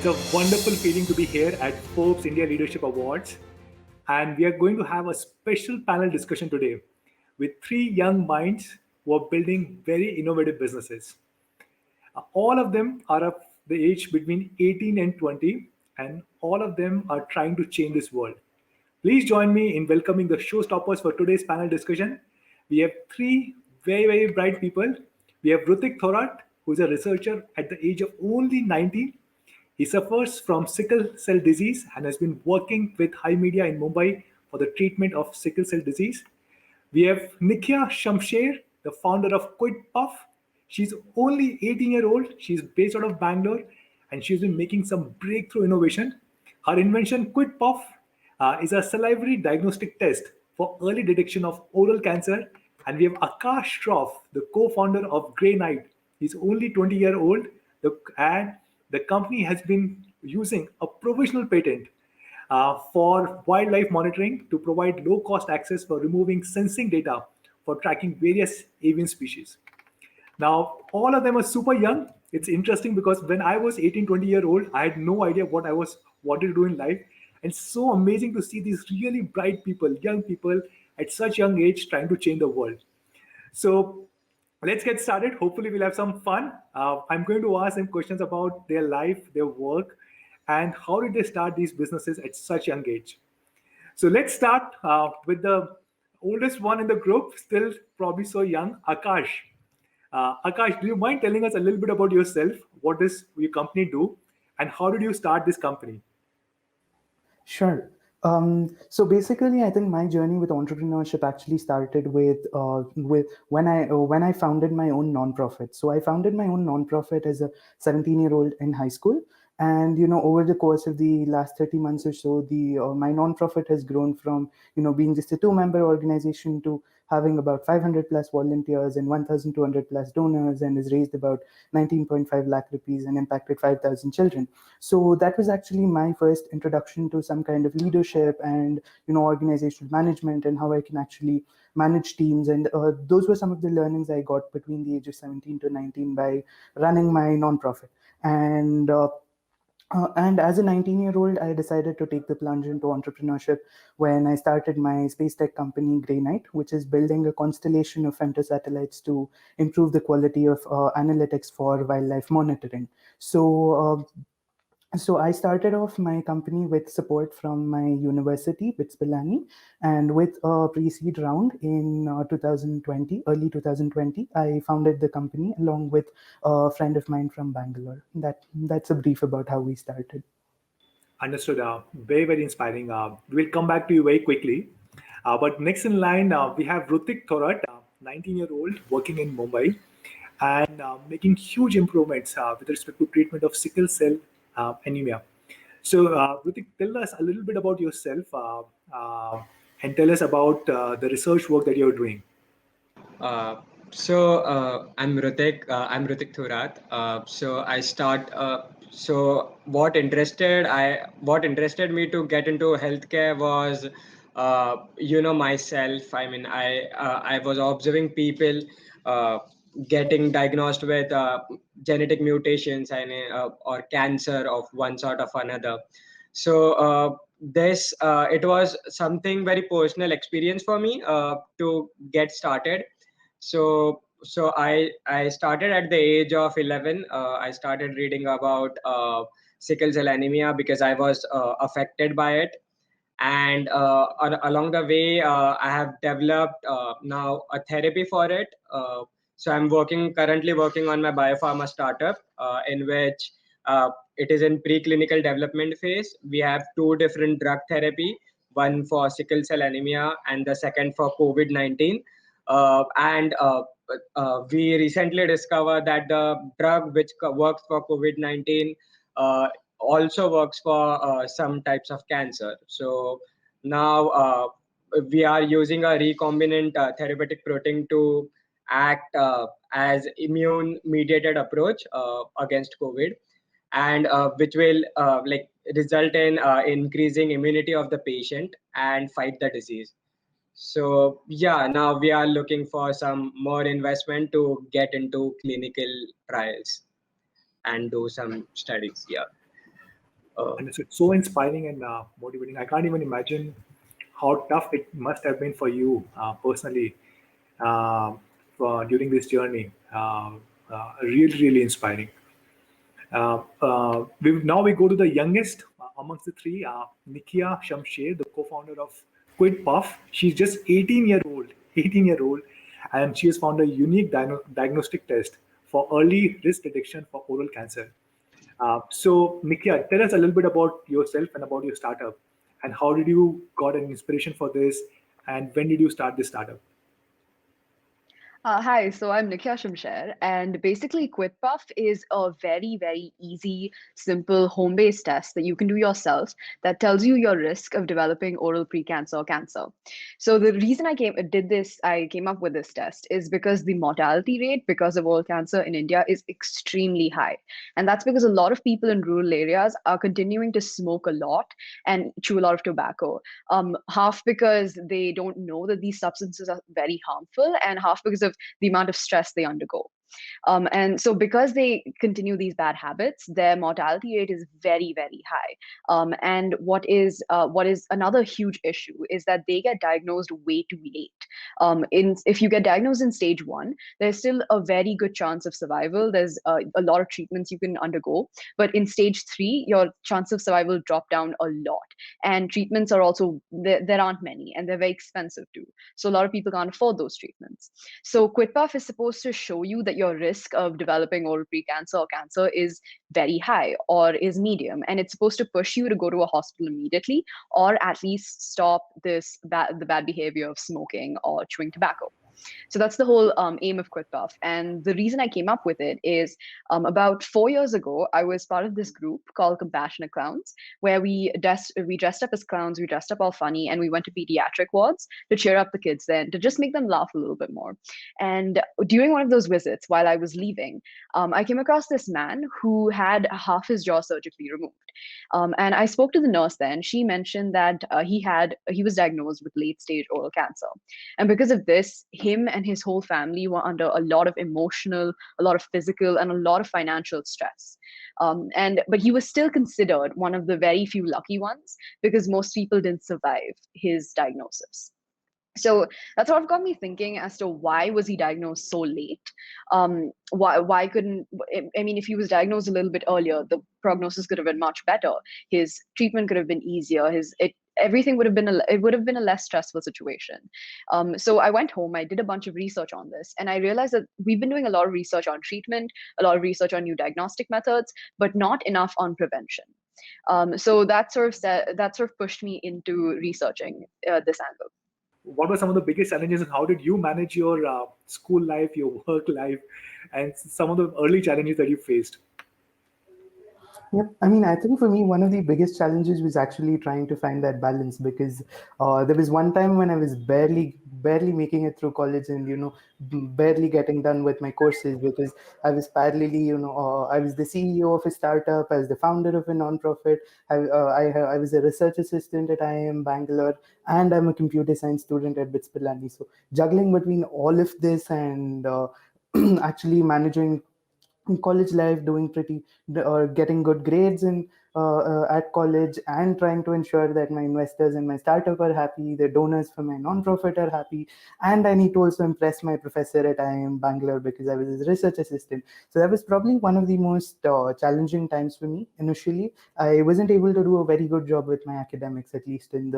It's a wonderful feeling to be here at Forbes India Leadership Awards. And we are going to have a special panel discussion today with three young minds who are building very innovative businesses. All of them are of the age between 18 and 20, and all of them are trying to change this world. Please join me in welcoming the showstoppers for today's panel discussion. We have three very bright people. We have Rutik Thorat, who is a researcher at the age of only 19. He suffers from sickle cell disease and has been working with High Media in Mumbai for the treatment of sickle cell disease. We have Nikhiya Shamsher, the founder of QuitPuff. She's only 18-year-old. She's based out of Bangalore, and she's been making some breakthrough innovation. Her invention, QuitPuff, is a salivary diagnostic test for early detection of oral cancer. And we have Akarsh Shroff, the co-founder of Grey Knight. He's only 20-year-old, and the company has been using a provisional patent for wildlife monitoring to provide low-cost access for removing sensing data for tracking various avian species. Now, all of them are super young. It's interesting because when I was 18, 20-year-old, I had no idea what I was wanted to do in life. And it's so amazing to see these really bright people, young people at such young age trying to change the world. So let's get started. Hopefully, we'll have some fun. I'm going to ask them questions about their life, their work, and how did they start these businesses at such young age. So let's start with the oldest one in the group, still probably so young, Akash. Akash, do you mind telling us a little bit about yourself? What does your company do, and how did you start this company? Sure. So basically, I think my journey with entrepreneurship actually started with when I founded my own nonprofit. So I founded my own nonprofit as a 17-year-old in high school, and over the course of the last 30 months or so, the my nonprofit has grown from being just a 2-member organization to having about 500 plus volunteers and 1,200 plus donors, and has raised about 19.5 lakh rupees and impacted 5,000 children. So that was actually my first introduction to some kind of leadership and organizational management and how I can actually manage teams. And those were some of the learnings I got between the age of 17 to 19 by running my nonprofit. And as a 19-year-old, I decided to take the plunge into entrepreneurship when I started my space tech company, Grey Knight, which is building a constellation of femtosatellites to improve the quality of analytics for wildlife monitoring. So I started off my company with support from my university, BITS Pilani, and with a pre-seed round in 2020, early 2020, I founded the company along with a friend of mine from Bangalore. That's a brief about how we started. Understood. Very inspiring. We'll come back to you very quickly. But next in line, we have Rutik Thorat, 19-year-old, working in Mumbai and making huge improvements with respect to treatment of sickle cell anemia. So, Rutik, tell us a little bit about yourself and tell us about the research work that you're doing. I'm Rutik. I'm Rutik Thorat. What interested me to get into healthcare was, myself. I mean, I was observing people getting diagnosed with genetic mutations and or cancer of one sort of another. So it was something very personal experience for me to get started. So I started at the age of 11. I started reading about sickle cell anemia because I was affected by it. And along the way, I have developed now a therapy for it. So I'm currently working on my biopharma startup in which it is in preclinical development phase. We have 2 different drug therapy, one for sickle cell anemia and the second for COVID-19. We recently discovered that the drug which works for COVID-19 also works for some types of cancer. So now we are using a recombinant therapeutic protein to act as immune-mediated approach against COVID, and which will result in increasing immunity of the patient and fight the disease. So yeah, now we are looking for some more investment to get into clinical trials and do some studies. Yeah. And it's so inspiring and motivating. I can't even imagine how tough it must have been for you personally during this journey. Really, really inspiring. Now we go to the youngest amongst the three, Nikhiya Shamsher, the co-founder of QuitPuff. She's just 18-year-old, 18-year-old, and she has found a unique diagnostic test for early risk detection for oral cancer. So, Nikhiya, tell us a little bit about yourself and about your startup, and how did you got an inspiration for this, and when did you start this startup? Hi, so I'm Nikhiya Shamsher, and basically, QuitPuff is a very, very easy, simple home-based test that you can do yourself that tells you your risk of developing oral precancer or cancer. So the reason I came up with this test is because the mortality rate because of oral cancer in India is extremely high, and that's because a lot of people in rural areas are continuing to smoke a lot and chew a lot of tobacco. Half because they don't know that these substances are very harmful, and half because of the amount of stress they undergo. And so, because they continue these bad habits, their mortality rate is very, very high. And what is another huge issue is that they get diagnosed way too late. If you get diagnosed in stage one, there's still a very good chance of survival. There's a lot of treatments you can undergo, but in stage three, your chance of survival drop down a lot. And treatments are also there aren't many, and they're very expensive too. So a lot of people can't afford those treatments. So QuitPuff is supposed to show you that your risk of developing oral precancer or cancer is very high or is medium, and it's supposed to push you to go to a hospital immediately, or at least stop the bad behavior of smoking or chewing tobacco. So that's the whole aim of QuitPuff. And the reason I came up with it is about 4 years ago, I was part of this group called Compassionate Clowns, where we dressed up as clowns, we dressed up all funny, and we went to pediatric wards to cheer up the kids then, to just make them laugh a little bit more. And during one of those visits, while I was leaving, I came across this man who had half his jaw surgically removed. And I spoke to the nurse then. She mentioned that he was diagnosed with late stage oral cancer. And because of this, him and his whole family were under a lot of emotional, a lot of physical, and a lot of financial stress. But he was still considered one of the very few lucky ones because most people didn't survive his diagnosis. So that's what got me thinking as to why was he diagnosed so late. Why couldn't I mean, if he was diagnosed a little bit earlier, the prognosis could have been much better. His treatment could have been easier. Everything would have been it would have been a less stressful situation. So I went home, I did a bunch of research on this, and I realized that we've been doing a lot of research on treatment, a lot of research on new diagnostic methods, but not enough on prevention. So that sort of pushed me into researching this angle. What were some of the biggest challenges, and how did you manage your school life, your work life, and some of the early challenges that you faced? Yep. I mean, I think for me, one of the biggest challenges was actually trying to find that balance, because there was one time when I was barely making it through college, and barely getting done with my courses, because I was parallelly, I was the CEO of a startup, I was the founder of a nonprofit, I was a research assistant at IIM Bangalore, and I'm a computer science student at BITS Pilani. So juggling between all of this and actually managing college life, doing pretty or getting good grades in at college, and trying to ensure that my investors in my startup are happy, the donors for my nonprofit are happy, and I need to also impress my professor at IIM Bangalore because I was his research assistant. So that was probably one of the most challenging times for me initially. I wasn't able to do a very good job with my academics, at least in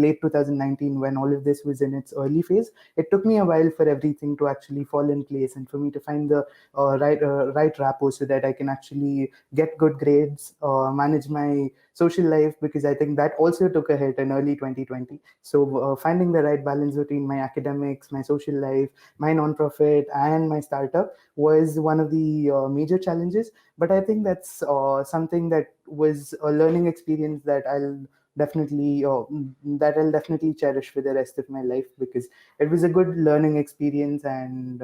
late 2019, when all of this was in its early phase. It took me a while for everything to actually fall in place and for me to find the right rapport so that I can actually get good grades, manage my social life, because I think that also took a hit in early 2020. So finding the right balance between my academics, my social life, my nonprofit, and my startup was one of the major challenges. But I think that's something that was a learning experience that I'll definitely cherish for the rest of my life, because it was a good learning experience, and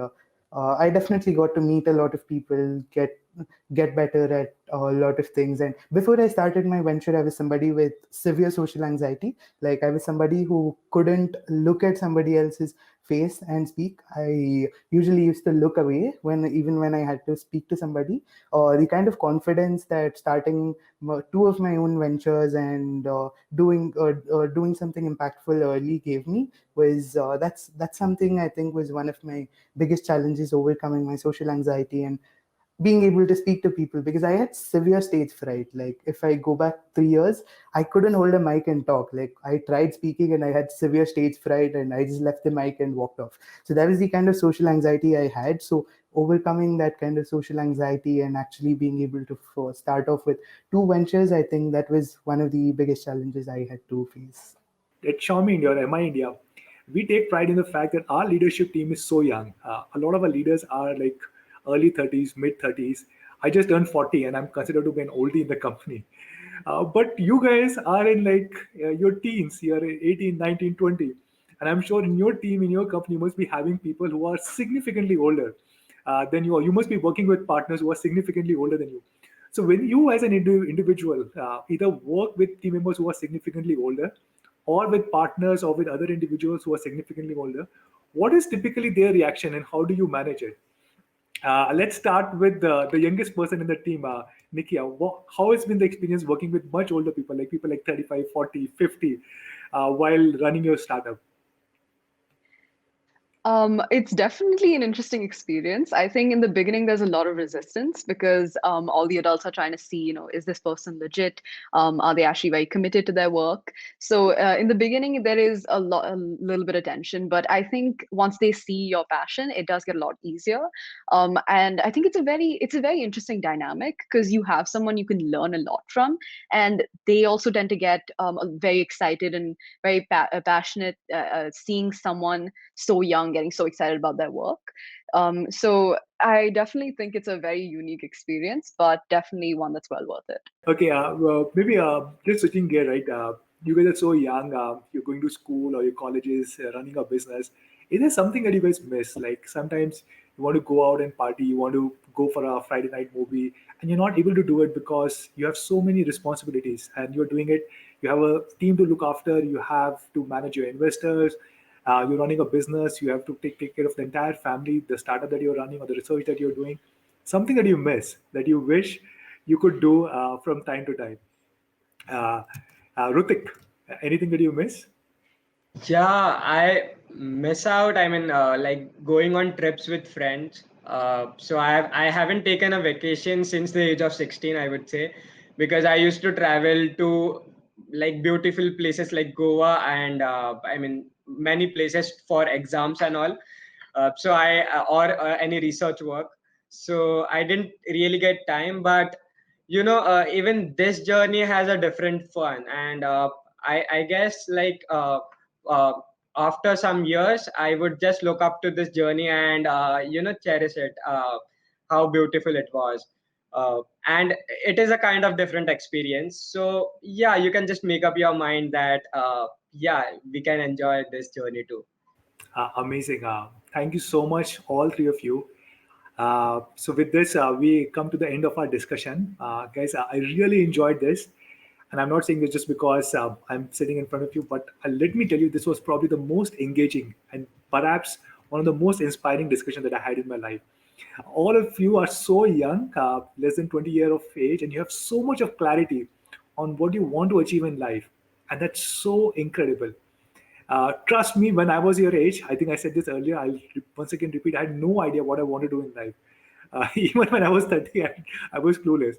I definitely got to meet a lot of people, get better at a lot of things. And before I started my venture, I was somebody with severe social anxiety. Like, I was somebody who couldn't look at somebody else's face and speak. I usually used to look away even when I had to speak to somebody. The kind of confidence that starting two of my own ventures and doing something impactful early gave me was that's something I think was one of my biggest challenges, overcoming my social anxiety and being able to speak to people, because I had severe stage fright. Like if I go back 3 years, I couldn't hold a mic and talk. Like I tried speaking and I had severe stage fright and I just left the mic and walked off. So that was the kind of social anxiety I had. So overcoming that kind of social anxiety and actually being able to start off with two ventures, I think that was one of the biggest challenges I had to face. At Xiaomi India or MI India, we take pride in the fact that our leadership team is so young. A lot of our leaders are like early 30s, mid 30s. I just turned 40 and I'm considered to be an oldie in the company. But you guys are in like your teens, you're 18, 19, 20. And I'm sure in your team, in your company, you must be having people who are significantly older than you are. You must be working with partners who are significantly older than you. So when you as an individual either work with team members who are significantly older or with partners or with other individuals who are significantly older, what is typically their reaction and how do you manage it? Let's start with the youngest person in the team, Nikhiya. How has been the experience working with much older people like 35, 40, 50, while running your startup? It's definitely an interesting experience. I think in the beginning there's a lot of resistance because all the adults are trying to see, is this person legit? Are they actually very committed to their work? So in the beginning there is a little bit of tension, but I think once they see your passion, it does get a lot easier. And I think it's a very interesting dynamic because you have someone you can learn a lot from, and they also tend to get very excited and very passionate seeing someone so young getting so excited about their work. So I definitely think it's a very unique experience, but definitely one that's well worth it. Okay, well, maybe just switching gear, right? You guys are so young. You're going to school or your colleges, running a business. Is there something that you guys miss? Like sometimes you want to go out and party, you want to go for a Friday night movie, and you're not able to do it because you have so many responsibilities and you're doing it. You have a team to look after. You have to manage your investors. You're running a business. You have to take care of the entire family, the startup that you're running or the research that you're doing. Something that you miss that you wish you could do from time to time. Uh, Rutik, anything that you miss? Yeah, I miss out. I mean, like going on trips with friends. So I haven't taken a vacation since the age of 16, I would say, because I used to travel to like beautiful places like Goa and I mean many places for exams and all. So I or any research work. So I didn't really get time, but even this journey has a different fun, and I guess like. Uh, After some years I would just look up to this journey and cherish it, how beautiful it was, and it is a kind of different experience. So yeah, you can just make up your mind that yeah, we can enjoy this journey too. Amazing. Thank you so much, all three of you. So with this, we come to the end of our discussion. Guys, I really enjoyed this. And I'm not saying this just because I'm sitting in front of you, but let me tell you, this was probably the most engaging and perhaps one of the most inspiring discussions that I had in my life. All of you are so young, less than 20 years of age, and you have so much of clarity on what you want to achieve in life. And that's so incredible. Trust me, when I was your age, I think I said this earlier, I'll once again repeat, I had no idea what I want to do in life. Even when I was 30, I was clueless.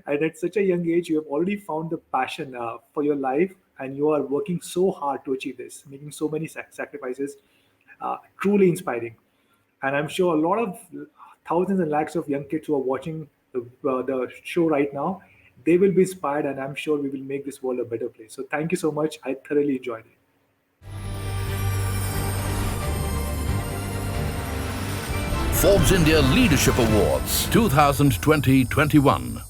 And at such a young age, you have already found the passion for your life and you are working so hard to achieve this, making so many sacrifices. Truly inspiring. And I'm sure a lot of thousands and lakhs of young kids who are watching the show right now, they will be inspired and I'm sure we will make this world a better place. So thank you so much. I thoroughly enjoyed it. Forbes India Leadership Awards 2020-21.